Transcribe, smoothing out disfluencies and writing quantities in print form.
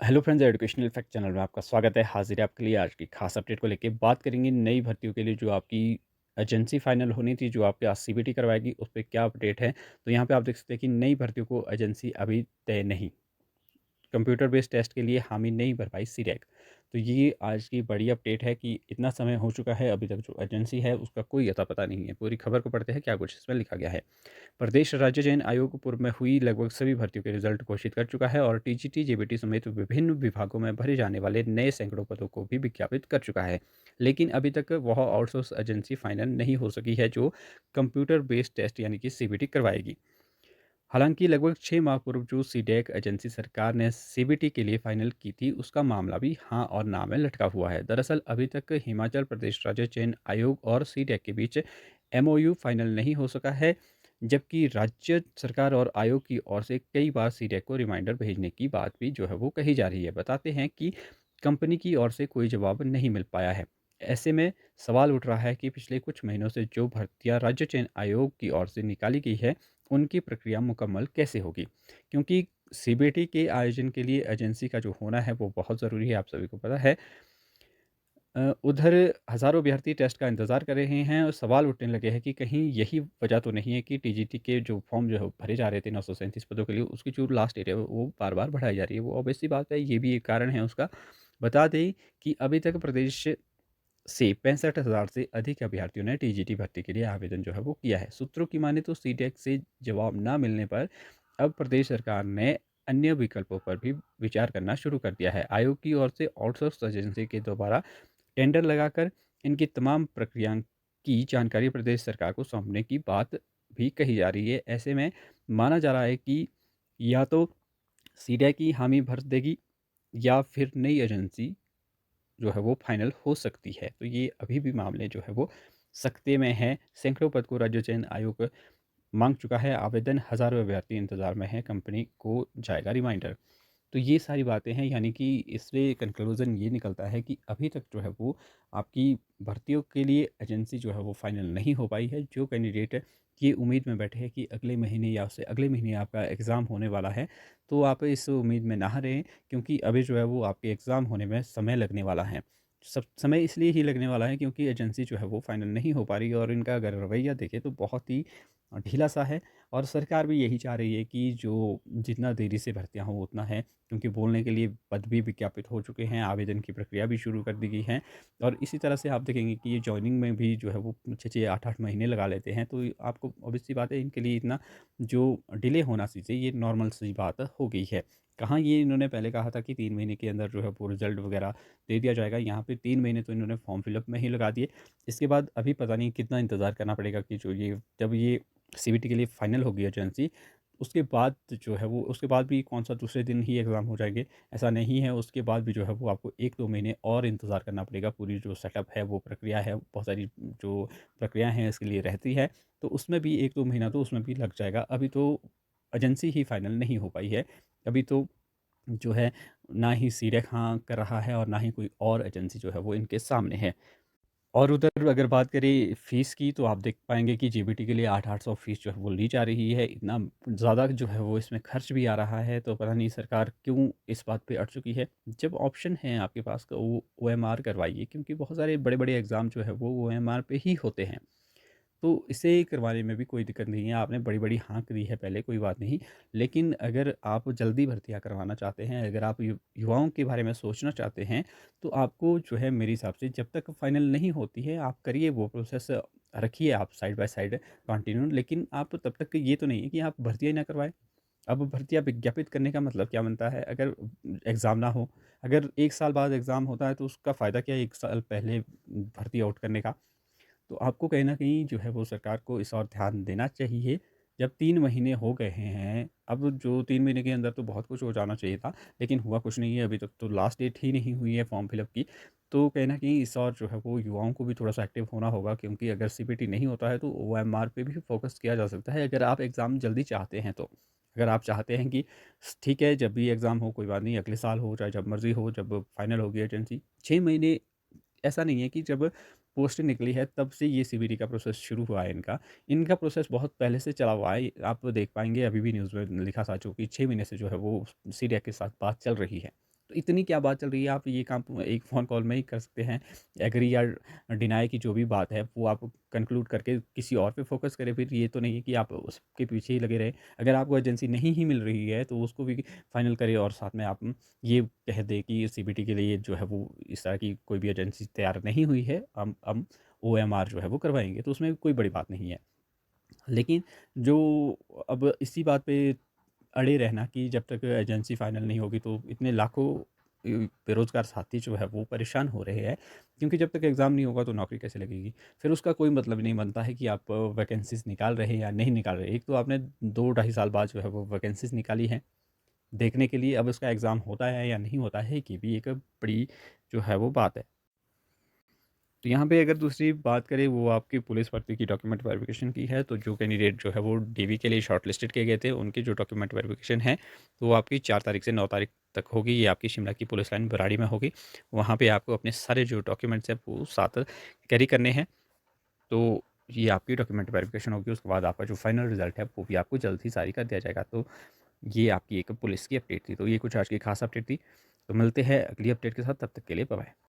Hello friends, educational fact channel में आपका स्वागत है। हाजिर है आपके लिए आज की खास अपडेट को लेके बात करेंगे नई भर्तियों के लिए जो आपकी एजेंसी फाइनल होनी थी, जो आपके सीबीटी करवाएगी, उस पे क्या अपडेट है। तो यहाँ पे आप देख सकते हैं कि नई भर्तियों को एजेंसी अभी तय नहीं, कंप्यूटर बेस्ड टेस्ट के लिए हामी नहीं भर पाई सीरैक। तो ये आज की बड़ी अपडेट है कि इतना समय हो चुका है, अभी तक जो एजेंसी है उसका कोई अता पता नहीं है। पूरी खबर को पढ़ते हैं क्या कुछ इसमें लिखा गया है। प्रदेश राज्य चयन आयोग पूर्व में हुई लगभग सभी भर्तियों के रिजल्ट घोषित कर चुका है और टीजीटी जेबीटी समेत विभिन्न विभागों में भरे जाने वाले नए सैकड़ों पदों को भी विज्ञापित कर चुका है। लेकिन अभी तक वह आउटसोर्स एजेंसी फाइनल नहीं हो सकी है जो कंप्यूटर बेस्ड टेस्ट यानी कि सीबीटी करवाएगी। हालांकि लगभग 6 माह पूर्व जो सीडेक एजेंसी सरकार ने सीबीटी के लिए फाइनल की थी, उसका मामला भी हाँ और ना में लटका हुआ है। दरअसल अभी तक हिमाचल प्रदेश राज्य चयन आयोग और सीडेक के बीच एमओयू फाइनल नहीं हो सका है, जबकि राज्य सरकार और आयोग की ओर से कई बार सीडेक को रिमाइंडर भेजने की बात भी जो है वो कही जा रही है। बताते हैं कि कंपनी की ओर से कोई जवाब नहीं मिल पाया है। ऐसे में सवाल उठ रहा है कि पिछले कुछ महीनों से जो भर्तियां राज्य चयन आयोग की ओर से निकाली गई है, उनकी प्रक्रिया मुकम्मल कैसे होगी। क्योंकि सीबीटी के आयोजन के लिए एजेंसी का जो होना है वो बहुत ज़रूरी है, आप सभी को पता है। उधर हज़ारों अभ्यर्थी टेस्ट का इंतज़ार कर रहे हैं और सवाल उठने लगे हैं कि कहीं यही वजह तो नहीं है कि टीजीटी के जो फॉर्म जो है भरे जा रहे थे 937 पदों के लिए, उसकी जो लास्ट डेट है वो बार बार बढ़ाई जा रही है। वो ऑब्वियस सी बात है, ये भी एक कारण है उसका। बता दें कि अभी तक प्रदेश से 65,000 से अधिक अभ्यर्थियों ने टीजीटी भर्ती के लिए आवेदन जो है वो किया है। सूत्रों की माने तो सीटेट से जवाब ना मिलने पर अब प्रदेश सरकार ने अन्य विकल्पों पर भी विचार करना शुरू कर दिया है। आयोग की ओर से आउटसोर्स एजेंसी के द्वारा टेंडर लगाकर इनकी तमाम प्रक्रिया की जानकारी प्रदेश सरकार को सौंपने की बात भी कही जा रही है। ऐसे में माना जा रहा है कि या तो सीडा की हामी भर देगी या फिर नई एजेंसी जो है वो फाइनल हो सकती है। तो ये अभी भी मामले जो है वो सख्ते में हैं। सैकड़ों पद को राज्य चयन आयोग मांग चुका है आवेदन, हज़ारों अभ्यर्थी इंतज़ार में हैं, कंपनी को जाएगा रिमाइंडर। तो ये सारी बातें हैं, यानी कि इससे कंक्लूज़न ये निकलता है कि अभी तक जो है वो आपकी भर्तियों के लिए एजेंसी जो है वो फाइनल नहीं हो पाई है। जो कैंडिडेट ये उम्मीद में बैठे हैं कि अगले महीने या उससे अगले महीने आपका एग्ज़ाम होने वाला है, तो आप इस उम्मीद में ना रहें, क्योंकि अभी जो है वो आपके एग्ज़ाम होने में समय लगने वाला है। सब समय इसलिए ही लगने वाला है क्योंकि एजेंसी जो है वो फाइनल नहीं हो पा रही है और इनका अगर रवैया देखें तो बहुत ही ढीला-सा है। और सरकार भी यही चाह रही है कि जो जितना देरी से भर्तियाँ हों उतना है, क्योंकि बोलने के लिए पद भी विज्ञापित हो चुके हैं, आवेदन की प्रक्रिया भी शुरू कर दी गई है। और इसी तरह से आप देखेंगे कि ये जॉइनिंग में भी जो है वो 6-6 8-8 महीने लगा लेते हैं, तो आपको ऑब्वियस सी बात है इनके लिए इतना जो डिले होना चाहिए ये नॉर्मल सी बात हो गई है। कहाँ ये इन्होंने पहले कहा था कि 3 महीने के अंदर जो है वो रिज़ल्ट वगैरह दे दिया जाएगा, यहाँ पे 3 महीने तो इन्होंने फॉर्म फिलअप में ही लगा दिए। इसके बाद अभी पता नहीं कितना इंतज़ार करना पड़ेगा कि जो ये जब ये सीबीटी के लिए फाइनल होगी एजेंसी, उसके बाद जो है वो उसके बाद भी कौन-सा दूसरे दिन ही एग्ज़ाम हो जाएँगे, ऐसा नहीं है। उसके बाद भी जो है वो आपको 1-2 महीने और इंतज़ार करना पड़ेगा। पूरी जो सेटअप है, वो प्रक्रिया है, बहुत सारी जो प्रक्रियाएँ हैं इसके लिए रहती है, तो उसमें भी 1-2 महीना तो उसमें भी लग जाएगा। अभी तो एजेंसी ही फाइनल नहीं हो पाई है। अभी तो जो है ना ही सीडेक हाँ कर रहा है और ना ही कोई और एजेंसी जो है वो इनके सामने है। और उधर अगर बात करें फ़ीस की, तो आप देख पाएँगे कि जीबीटी के लिए 8-800 फ़ीस जो है वो ली जा रही है। इतना ज़्यादा जो है वो इसमें खर्च भी आ रहा है, तो पता नहीं सरकार क्यों इस बात पे अड़ चुकी है। जब ऑप्शन है आपके पास तो वो ओएमआर करवाइए, क्योंकि बहुत सारे बड़े-बड़े एग्ज़ाम जो है वो ओएमआर पे ही होते हैं। तो इसे करवाने में भी कोई दिक्कत नहीं है। आपने बड़ी-बड़ी हाँक दी है पहले, कोई बात नहीं। लेकिन अगर आप जल्दी भर्तियाँ करवाना चाहते हैं, अगर आप युवाओं के बारे में सोचना चाहते हैं, तो आपको जो है मेरे हिसाब से जब तक फाइनल नहीं होती है, आप करिए वो प्रोसेस, रखिए आप साइड बाय साइड कंटिन्यू। लेकिन आप तब तक ये तो नहीं है कि आप भर्तियाँ ही ना करवाएँ। अब भर्तियाँ विज्ञापित करने का मतलब क्या बनता है? अगर एग्ज़ाम ना हो, अगर 1 साल बाद एग्ज़ाम होता है तो उसका फ़ायदा क्या है 1 साल पहले भर्ती आउट करने का? तो आपको कहीं न कहीं जो है वो सरकार को इस ओर ध्यान देना चाहिए। जब 3 महीने हो गए हैं, अब जो 3 महीने के अंदर तो बहुत कुछ हो जाना चाहिए था, लेकिन हुआ कुछ नहीं है, अभी तक तो लास्ट डेट ही नहीं हुई है फॉर्म फिलअप की। तो कहीं न कहीं इस ओर जो है वो युवाओं को भी थोड़ा-सा एक्टिव होना होगा, क्योंकि अगर सीबीटी नहीं होता है तो ओएमआर पे भी फ़ोकस किया जा सकता है, अगर आप एग्ज़ाम जल्दी चाहते हैं तो। अगर आप चाहते हैं कि ठीक है, जब भी एग्ज़ाम हो कोई बात नहीं, अगले साल हो, चाहे जब मर्ज़ी हो, जब फाइनल होगी एजेंसी, 6 महीने ऐसा नहीं है कि जब पोस्ट निकली है तब से ये सीबीटी का प्रोसेस शुरू हुआ है इनका। इनका प्रोसेस बहुत पहले से चला हुआ है। आप देख पाएँगे अभी भी न्यूज़ में लिखा था जो कि 6 महीने से जो है वो सीरिया के साथ बात चल रही है। तो इतनी क्या बात चल रही है, आप ये काम एक फ़ोन कॉल में ही कर सकते हैं। एग्री या डिनाई की जो भी बात है, वो आप कंक्लूड करके किसी और पे फ़ोकस करें। फिर ये तो नहीं है कि आप उसके पीछे ही लगे रहें। अगर आपको एजेंसी नहीं ही मिल रही है, तो उसको भी फाइनल करें और साथ में आप ये कह दें कि सीबीटी के लिए जो है वो इस तरह की कोई भी एजेंसी तैयार नहीं हुई है, हम ओएमआर जो है वो करवाएँगे, तो उसमें कोई बड़ी बात नहीं है। लेकिन जो अब इसी बात पे अड़े रहना कि जब तक एजेंसी फाइनल नहीं होगी, तो इतने लाखों बेरोज़गार साथी जो है वो परेशान हो रहे हैं, क्योंकि जब तक एग्ज़ाम नहीं होगा तो नौकरी कैसे लगेगी? फिर उसका कोई मतलब नहीं बनता है कि आप वैकेंसीज़ निकाल रहे हैं या नहीं निकाल रहे हैं। एक तो आपने 2 ढाई साल बाद जो है वो वैकेंसीज़ निकाली हैं, देखने के लिए। अब उसका एग्ज़ाम होता है या नहीं होता है, ये भी एक बड़ी जो है वो बात है। तो यहाँ पे अगर दूसरी बात करें, वो आपकी पुलिस भर्ती की डॉक्यूमेंट वेरिफिकेशन की है, तो जो कैंडिडेट जो है वो डीवी के लिए शॉर्टलिस्टेड किए गए थे, उनकी जो डॉक्यूमेंट वेरिफिकेशन है, तो वो आपकी 4 तारीख से 9 तारीख तक होगी। ये आपकी शिमला की पुलिस लाइन बराड़ी में होगी। वहाँ पे आपको अपने सारे जो डॉक्यूमेंट्स हैं वो साथ कैरी करने हैं। तो ये आपकी डॉक्यूमेंट वेरिफिकेशन होगी, उसके बाद आपका जो फाइनल रिजल्ट है वो भी आपको जल्द ही जारी कर दिया जाएगा। तो ये आपकी एक पुलिस की अपडेट थी। तो ये कुछ आज की खास अपडेट थी। तो मिलते हैं अगली अपडेट के साथ, तब तक के लिए बाय बाय।